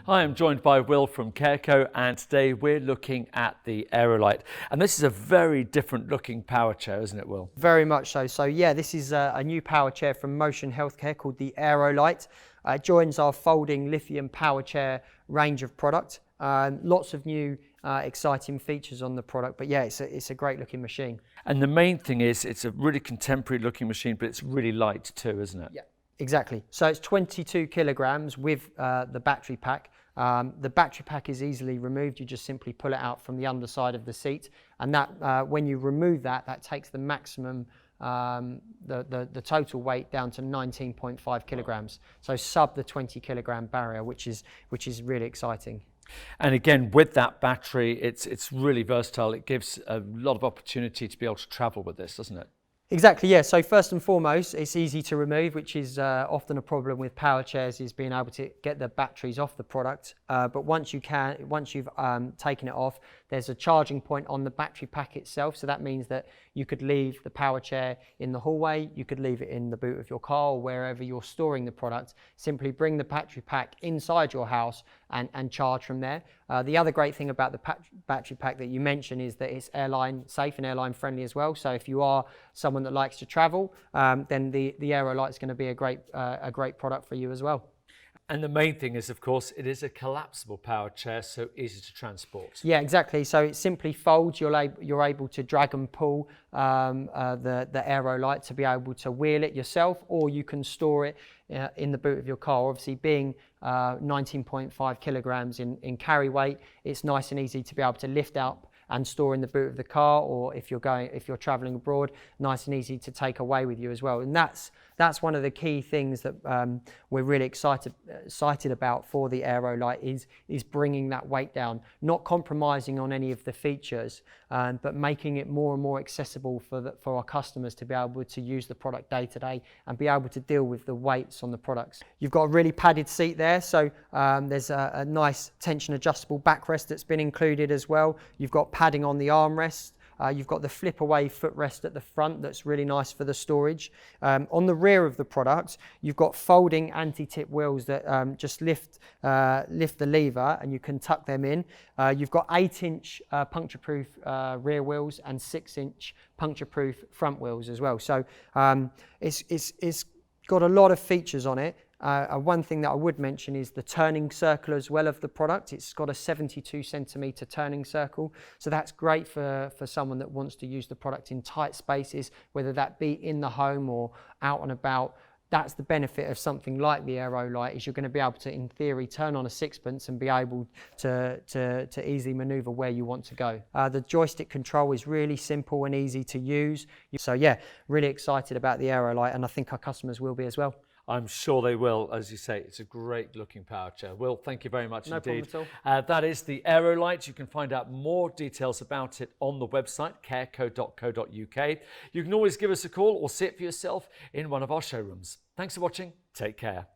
Hi, I'm joined by Will from CareCo, and today we're looking at the AeroLite. And this is a very different looking power chair, isn't it, Will? Very much so. So yeah, this is a new power chair from Motion Healthcare called the AeroLite. It joins our folding lithium power chair range of product. Lots of new exciting features on the product, but yeah, it's a great looking machine. And the main thing is it's a really contemporary looking machine, but it's really light too, isn't it? Yeah, exactly. So it's 22 kilograms with the battery pack. The battery pack is easily removed. You just simply pull it out from the underside of the seat, and that when you remove that takes the maximum the total weight down to 19.5 kilograms. So sub the 20 kilogram barrier, which is really exciting. And again, with that battery, it's really versatile. It gives a lot of opportunity to be able to travel with this, doesn't it? Exactly, yeah. So first and foremost, it's easy to remove, which is often a problem with power chairs, is being able to get the batteries off the product. But once you've taken it off, there's a charging point on the battery pack itself. So that means that you could leave the power chair in the hallway, you could leave it in the boot of your car, or wherever you're storing the product. Simply bring the battery pack inside your house and charge from there. The other great thing about the battery pack that you mentioned is that it's airline safe and airline friendly as well. So if you are someone that likes to travel, then the AeroLite is going to be a great product for you as well. And the main thing is, of course, it is a collapsible power chair, so easy to transport. Yeah, exactly. So it simply folds. You're able to drag and pull the AeroLite to be able to wheel it yourself, or you can store it in the boot of your car. Obviously, being 19.5 kilograms in carry weight, it's nice and easy to be able to lift up and store in the boot of the car, or if you're traveling abroad, nice and easy to take away with you as well. And that's one of the key things that we're really excited about for the AeroLite is bringing that weight down, not compromising on any of the features, but making it more and more accessible for our customers to be able to use the product day to day and be able to deal with the weights on the products. You've got a really padded seat there, so there's a nice tension adjustable backrest that's been included as well. You've got padding on the armrest. You've got the flip away footrest at the front that's really nice for the storage. On the rear of the product, you've got folding anti-tip wheels that just lift the lever and you can tuck them in. You've got 8-inch puncture-proof rear wheels and 6-inch puncture-proof front wheels as well. So it's got a lot of features on it. One thing that I would mention is the turning circle as well of the product. It's got a 72 centimetre turning circle. So that's great for someone that wants to use the product in tight spaces, whether that be in the home or out and about. That's the benefit of something like the AeroLite, is you're going to be able to, in theory, turn on a sixpence and be able to easily manoeuvre where you want to go. The joystick control is really simple and easy to use. So yeah, really excited about the AeroLite, and I think our customers will be as well. I'm sure they will. As you say, it's a great looking power chair. Will, thank you very much indeed. No problem at all. That is the AeroLite. You can find out more details about it on the website, careco.co.uk. You can always give us a call or see it for yourself in one of our showrooms. Thanks for watching. Take care.